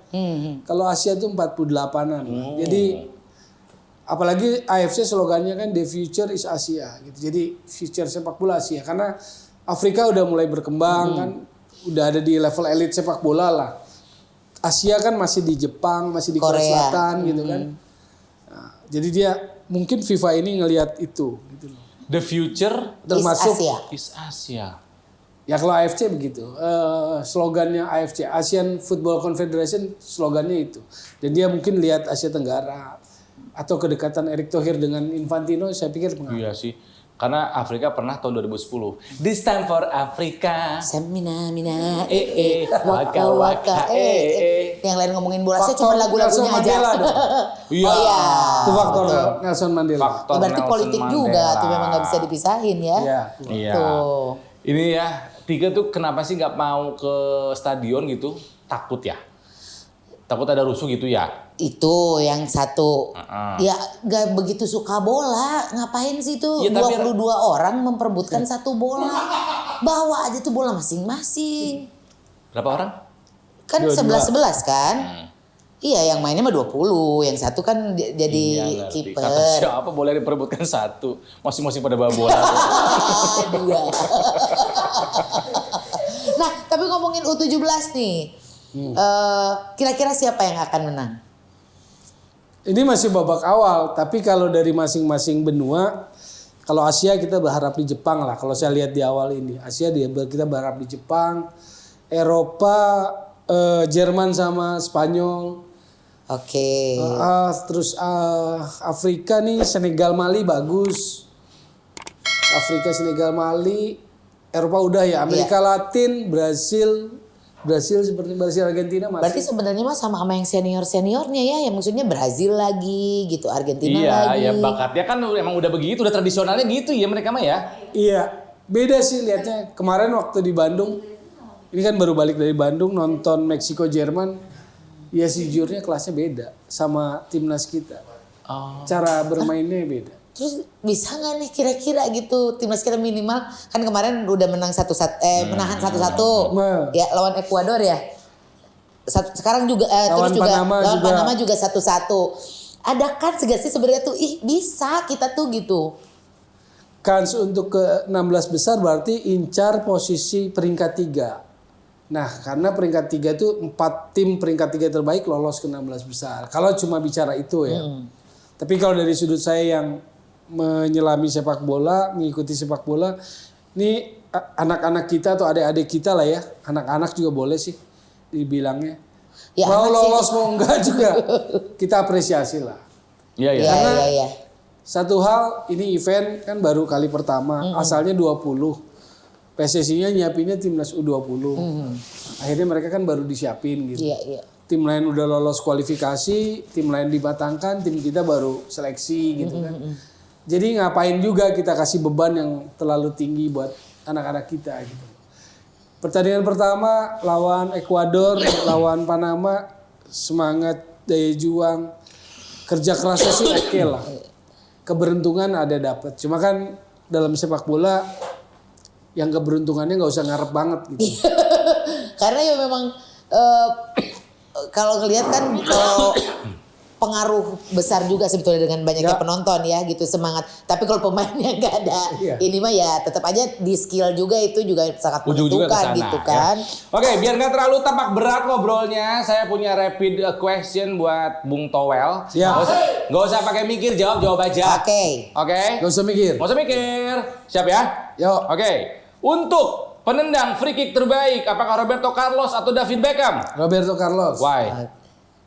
Kalau Asia itu 48-an. Jadi apalagi AFC slogannya kan the future is Asia gitu. Jadi future sepak bola Asia karena Afrika udah mulai berkembang kan, udah ada di level elit sepak bola lah. Asia kan masih di Jepang, masih di Korea Selatan gitu kan. Nah, jadi dia mungkin FIFA ini ngelihat itu gitu loh. The future termasuk is Asia. Ya kalau AFC begitu. Slogannya AFC, Asian Football Confederation, slogannya itu. Dan dia mungkin lihat Asia Tenggara atau kedekatan Erick Thohir dengan Infantino, saya pikir pengaruh. Iya sih. Karena Afrika pernah tahun 2010. This time for Africa. Samina mina waka waka Yang lain ngomongin bola saya cuma lagu-lagunya aja. Iya. Itu faktor Nelson Mandela. Berarti politik juga tuh memang nggak bisa dipisahin ya. Iya. Ini ya, Tiga tuh kenapa sih nggak mau ke stadion gitu? Takut ya? Takut ada rusuh gitu ya? Itu yang satu. Ya gak begitu suka bola. Ngapain sih tuh 22 orang memperebutkan satu bola. Bawa aja tuh bola masing-masing. Berapa orang? Kan 11-11 kan? Iya, yang mainnya mah 20, yang satu kan jadi kiper. Kata siapa boleh diperebutkan satu? Masing-masing pada bawa bola. Dua. Nah, tapi ngomongin U17 nih. Kira-kira siapa yang akan menang? Ini masih babak awal, tapi kalau dari masing-masing benua, kalau Asia kita berharap di Jepang lah. Kalau saya lihat di awal ini, Asia kita berharap di Jepang, Eropa, Jerman sama Spanyol. Oke. Terus Afrika nih Senegal Mali bagus. Afrika Senegal Mali, Eropa udah ya. Amerika Latin Brasil seperti Brasil Argentina masih. Berarti sebenarnya mah sama yang seniornya ya, yang maksudnya Brazil lagi gitu, Argentina lagi. Iya, bakatnya kan emang udah begitu, udah tradisionalnya gitu ya mereka mah ya. Iya, beda sih lihatnya. Kemarin waktu di Bandung, ini kan baru balik dari Bandung nonton Meksiko Jerman. Ya sejujurnya kelasnya beda sama timnas kita. Cara bermainnya beda. Terus bisa nggak nih kira-kira gitu timnas kita minimal kan kemarin udah menang menahan 1-1 ya lawan Ekuador ya. Sekarang juga terus juga lawan Panama juga 1-1. Ada kan gak sih sebenarnya tuh bisa kita tuh gitu. Kans untuk ke 16 besar berarti incar posisi peringkat 3. Nah, karena peringkat 3 itu 4 tim peringkat 3 terbaik lolos ke 16 besar. Kalau cuma bicara itu ya. Tapi kalau dari sudut saya yang menyelami sepak bola, mengikuti sepak bola, ini anak-anak kita atau adik-adik kita lah ya. Anak-anak juga boleh sih dibilangnya. Ya, mau lolos sih. Mau enggak juga kita apresiasi lah. Iya. Karena satu hal ini event kan baru kali pertama, asalnya 20. PSSI-nya nyiapinnya timnas U20. Akhirnya mereka kan baru disiapin gitu. Iya. Tim lain udah lolos kualifikasi, tim lain dimatangkan, tim kita baru seleksi gitu kan. Jadi ngapain juga kita kasih beban yang terlalu tinggi buat anak-anak kita gitu. Pertandingan pertama lawan Ekuador, lawan Panama, semangat, daya juang, kerja kerasnya sih oke lah. Keberuntungan ada dapat. Cuma kan dalam sepak bola yang keberuntungannya nggak usah ngarep banget gitu. Karena ya memang kalau ngelihat kan kalau pengaruh besar juga sebetulnya dengan banyaknya penonton ya gitu semangat. Tapi kalau pemainnya nggak ada ini mah ya tetap aja di skill juga itu juga sangat menentukan gitu kan. Ya. Oke, biar nggak terlalu tampak berat ngobrolnya, saya punya rapid question buat Bung Towel. Nggak usah pakai mikir, jawab aja. Oke. Nggak usah mikir. Siap ya? Yuk. Oke. Untuk penendang free kick terbaik, apakah Roberto Carlos atau David Beckham? Roberto Carlos. Why?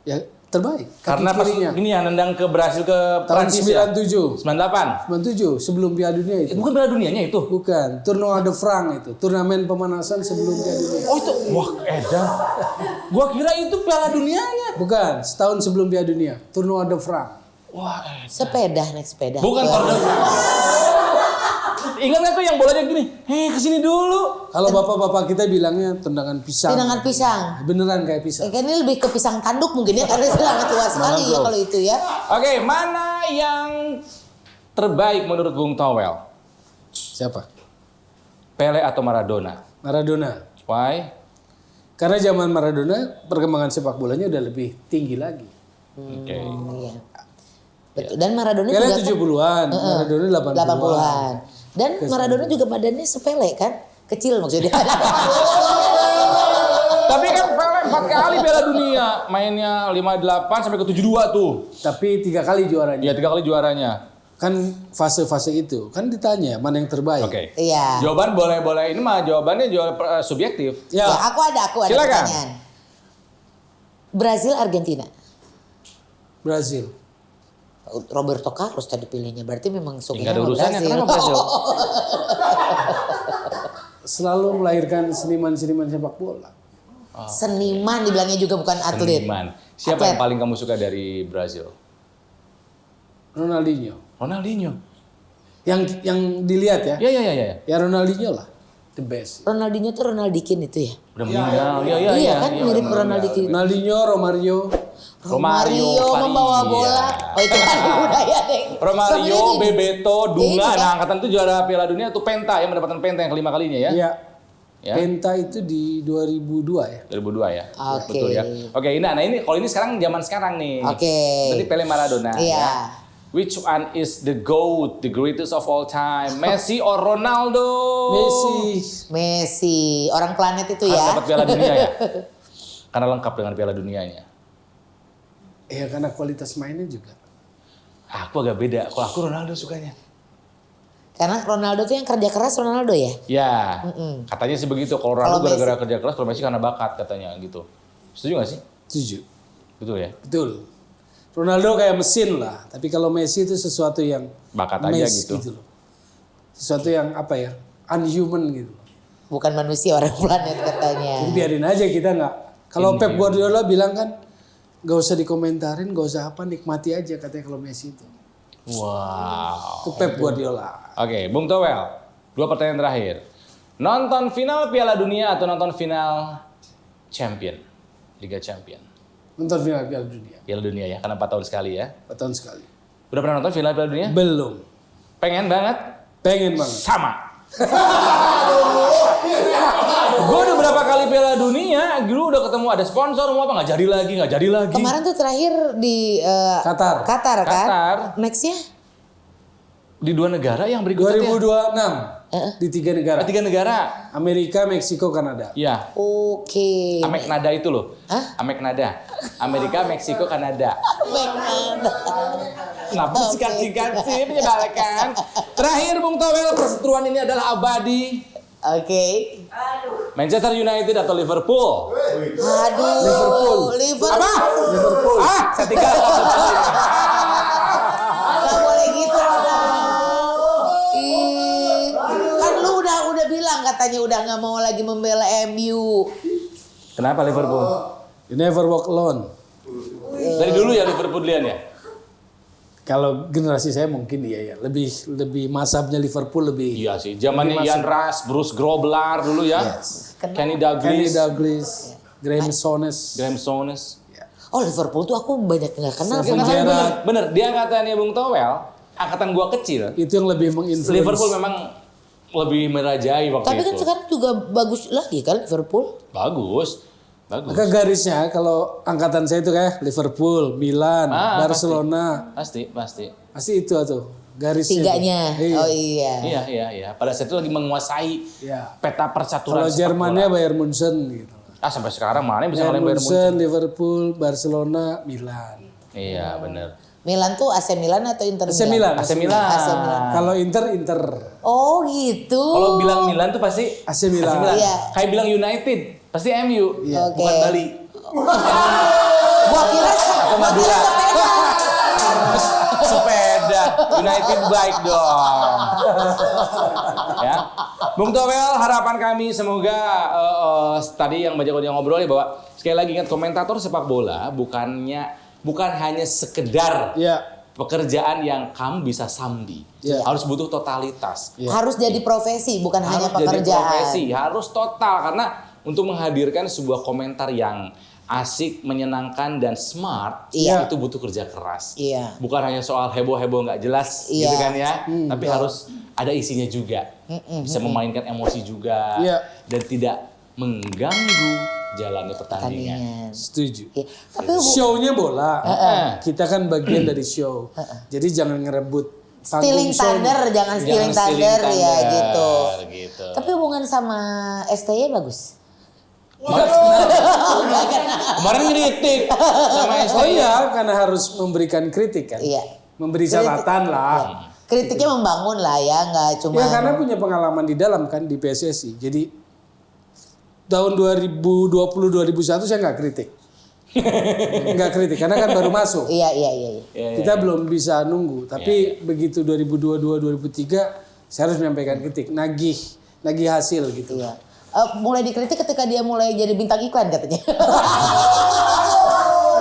Ya terbaik. Karena pas ini yang nendang ke Brasil ke tahun Prancis 97. 98. 97 sebelum Piala Dunia itu. Bukan Piala Dunianya itu? Bukan. Tournoi de France itu. Turnamen pemanasan sebelum Piala Dunia. Oh itu. Wah edan. Gua kira itu Piala Dunianya. Bukan. Setahun sebelum Piala Dunia. Tournoi de France. Wah edan. Naik sepeda. Bukan Tour de Ingat gak tuh yang bolanya gini? Kesini dulu. Kalau bapak-bapak kita bilangnya tendangan pisang. Tendangan pisang. Beneran kayak pisang. Ini lebih ke pisang tanduk mungkin ya karena sangat tua sekali ya kalau itu ya. Oke, mana yang terbaik menurut Bung Towel? Siapa? Pele atau Maradona? Maradona. Why? Karena zaman Maradona perkembangan sepak bolanya udah lebih tinggi lagi. Oke. Iya. Betul. Dan Maradona Pele juga 70-an, Maradona 80-an. Dan Maradona juga badannya sepele kan? Kecil maksudnya. Tapi kan Pele 4 kali Piala Dunia. Mainnya 58 sampai ke 72 tuh. Tapi 3 kali juaranya. Iya 3 kali juaranya. Kan fase-fase itu. Kan ditanya mana yang terbaik. Oke. Iya. Jawaban boleh. Ini mah jawabannya subjektif. Ya, aku ada Silakan. pertanyaan. Brazil, Argentina. Brazil. Roberto Carlos tadi pilihnya. Berarti memang Nggak ada urusannya. Kenapa Brazil? Selalu melahirkan seniman-seniman sepak bola. Seniman dibilangnya juga bukan atlet. Seniman. Siapa yang paling kamu suka dari Brazil? Ronaldinho. Yang dilihat ya? Iya. Ya Ronaldinho lah. The best. Ronaldinho tuh Ronaldikin itu ya? Udah meninggal. Iya kan mirip Ronaldikin. Ronaldinho, Romario membawa bola. Oh itu kan budaya deh. Romario, Bebeto, Dunga. Nah angkatan itu juara Piala Dunia tuh Penta ya, mendapatkan Penta yang kelima kalinya ya. Iya. Ya. Penta itu di 2002 ya. 2002 ya. Oke. Betul ya. Oke, nah ini kalau ini sekarang zaman sekarang nih. Oke. Berarti Pele Maradona Iya. ya. Which one is the GOAT, the greatest of all time? Messi or Ronaldo? Messi, orang planet itu Harus ya. dapat Piala Dunia ya. Karena lengkap dengan Piala Dunianya. Ya karena kualitas mainnya juga. Aku agak beda. Kalau aku Ronaldo sukanya. Karena Ronaldo tuh yang kerja keras Ronaldo ya. Ya, katanya sih begitu. Kalau Ronaldo gara-gara kerja keras, kalau Messi karena bakat katanya gitu. Setuju gak sih? Setuju. Betul ya? Betul. Ronaldo kayak mesin lah, tapi kalau Messi itu sesuatu yang Bakat aja gitu. loh. Sesuatu yang apa ya, unhuman gitu. Bukan manusia, orang planet katanya. Jadi biarin aja kita nggak. Kalau Pep Guardiola bilang kan, nggak usah dikomentarin, nggak usah apa, nikmati aja katanya kalau Messi itu. Wow. Itu Pep Guardiola. Oke, Bung Towel. 2 pertanyaan terakhir. Nonton final Piala Dunia atau nonton final Champion? Liga Champion. Nonton final Piala Dunia. Piala Dunia ya, karena 4 tahun sekali ya. 4 tahun sekali. Udah pernah nonton final Piala Dunia? Belum. Pengen banget? Pengen banget. Sama. Gue udah berapa kali Piala Dunia, dulu udah ketemu ada sponsor mau apa, nggak jadi lagi. Kemarin tuh terakhir di Qatar. Qatar kan? Qatar. Nextnya? Di 2 negara yang berikutnya. 2026 di 3 negara. 3 negara. Amerika, Meksiko, Kanada. Iya. Oke. Ameknada itu loh. Hah? Ameknada. Amerika, Meksiko, Kanada. Kanada. Kenapa sikat-sikat sih menyebalkan? Terakhir Bung Towel, perseteruan ini adalah abadi. Oke. Manchester United atau Liverpool? Aduh. Liverpool. Apa? Liverpool. Saya tinggal. Gak boleh gitu Ronald. Ih, kan lu udah bilang katanya udah nggak mau lagi membela MU. Kenapa Liverpool? You never walk alone. Dari dulu ya Liverpool lian ya? Kalau generasi saya mungkin iya ya. Lebih masabnya Liverpool lebih. Iya sih. Zamannya Ian Rush, Bruce Grobbelaar dulu ya. Yes. Kenny Kenny Dalglish, Dalglish, Graham Souness. Graham Souness. Oh Liverpool tuh aku banyak nggak kenal. Steven sama Gerrard. Bener, dia angkatannya Bung Towel, angkatan gua kecil. Itu yang lebih menginfluence. Liverpool memang lebih merajai waktu Tapi itu. kan sekarang juga bagus lagi kan Liverpool. Bagus. Maka garisnya kalau angkatan saya itu kayak Liverpool, Milan, Barcelona. Pasti. Pasti itu tuh garisnya. Tiganya. Iya. Oh iya. Iya. Pada saat itu lagi menguasai Iya. peta percaturan. Kalau sepak Jermannya bola. Bayern Munchen gitu. Sampai sekarang mana yang bisa Bayern ngalahin Bayern Munchen? Munchen, Liverpool, Barcelona, Milan. Iya, bener. Milan tuh AC Milan atau Inter AC Milan. AC Milan. AC Milan. Kalau Inter. Oh gitu. Kalau bilang Milan tuh pasti AC Milan. Iya. Kayak bilang United, pasti MU. Iya. Bukan Oke. Bali. Gua kira Madura. sepeda. Sepeda. United baik dong. Ya. Bung Towel, harapan kami semoga tadi yang banyak yang ngobrol ya bahwa sekali lagi ingat komentator sepak bola bukan hanya sekedar Iya. pekerjaan yang kamu bisa sambi. Iya. Harus butuh totalitas. Harus jadi profesi bukan hanya Harus jadi pekerjaan. profesi, harus total karena untuk menghadirkan sebuah komentar yang asik, menyenangkan dan smart, Iya. itu butuh kerja keras. Iya. Bukan hanya soal heboh-heboh nggak jelas, Iya. gitu kan ya. Tapi harus ada isinya juga, bisa memainkan emosi juga, Iya. dan tidak mengganggu jalannya pertandingan. Tandingan. Setuju. Iya. Tapi Show-nya bola. Kita kan bagian dari show. Jadi jangan ngerebut stealing show. thunder, jangan stealing thunder ya gitu. gitu. Tapi hubungan sama STY bagus. Kemarin ngeritik sama Oh STY. iya, karena harus memberikan kritik kan. Iya. Memberi catatan lah. Kritiknya membangun lah ya, nggak cuma. Ya karena punya pengalaman di dalam kan di PSSI. Jadi tahun 2020-2021 saya nggak kritik. Nggak kritik karena kan baru masuk. Iya. Kita belum bisa nunggu. Tapi begitu 2022-2023 saya harus menyampaikan kritik. Nagih hasil gitu. Iya. Mulai dikritik ketika dia mulai jadi bintang iklan katanya.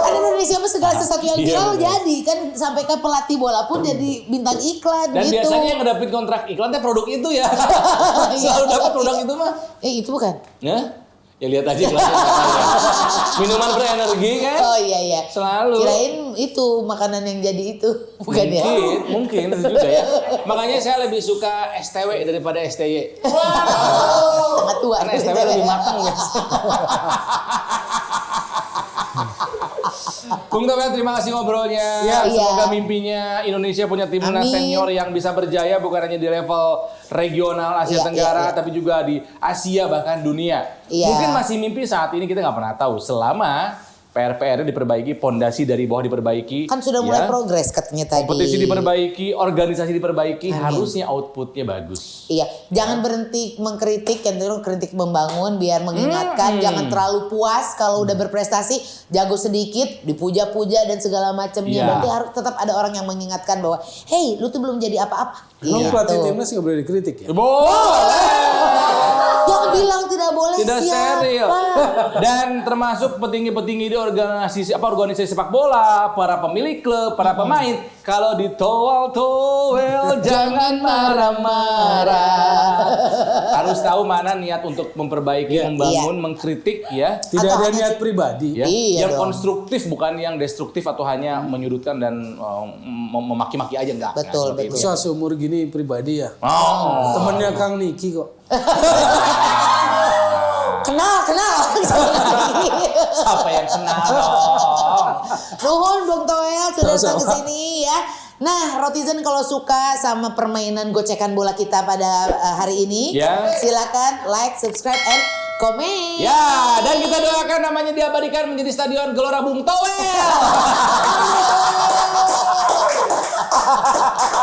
Kan Indonesia mah segala sesuatu yang viral jadi kan sampai ke pelatih bola pun jadi bintang iklan Dan gitu. biasanya yang ngedapin kontrak iklan teh produk itu ya. Selalu dapat produk itu mah. Itu bukan. Ya? Ya lihat aja gelasnya. Minuman berenergi kan? Oh iya. Selalu. Kirain itu makanan yang jadi itu, bukan ya? Mungkin itu juga ya. Makanya saya lebih suka STW daripada STY. Sangat tua. Karena STW lebih matang guys. Bung Towel, terima kasih ngobrolnya. Ya, Semoga mimpinya Indonesia punya timnas senior yang bisa berjaya bukan hanya di level regional Asia Tenggara, tapi juga di Asia bahkan dunia. Iya. Mungkin masih mimpi saat ini kita nggak pernah tahu. Selama PR diperbaiki, pondasi dari bawah diperbaiki. Kan sudah mulai progres katanya tadi. Kompetisi diperbaiki, organisasi diperbaiki, harusnya outputnya bagus. Iya, jangan berhenti mengkritik, yang itu kritik membangun biar mengingatkan, jangan terlalu puas kalau udah berprestasi, jago sedikit, dipuja-puja dan segala macamnya. Berarti harus tetap ada orang yang mengingatkan bahwa, hey, lu tuh belum jadi apa-apa. Emang pelatih timnas nggak boleh dikritik ya? Yang bilang tidak boleh Tidak steril. Dan termasuk petinggi-petinggi di organisasi sepak bola, para pemilik klub, para pemain, kalau ditowel jangan marah-marah. Harus tahu mana niat untuk memperbaiki, membangun, mengkritik ya. Tidak ada niat pribadi. Ya, Iya yang dong. konstruktif bukan yang destruktif atau hanya menyudutkan dan memaki-maki aja enggak. Betul. Masa seumur gini pribadi ya? Oh. Temennya Kang Niki kok. Kenal. Siapa yang kenal? Nuhun Bung Towel sudah datang ke Sama-sama. sini ya. Nah, Rotizen kalau suka sama permainan gocekan bola kita pada hari ini, silakan like, subscribe, and komen. Ya, dan kita doakan namanya diabadikan menjadi Stadion Gelora Bung Towel.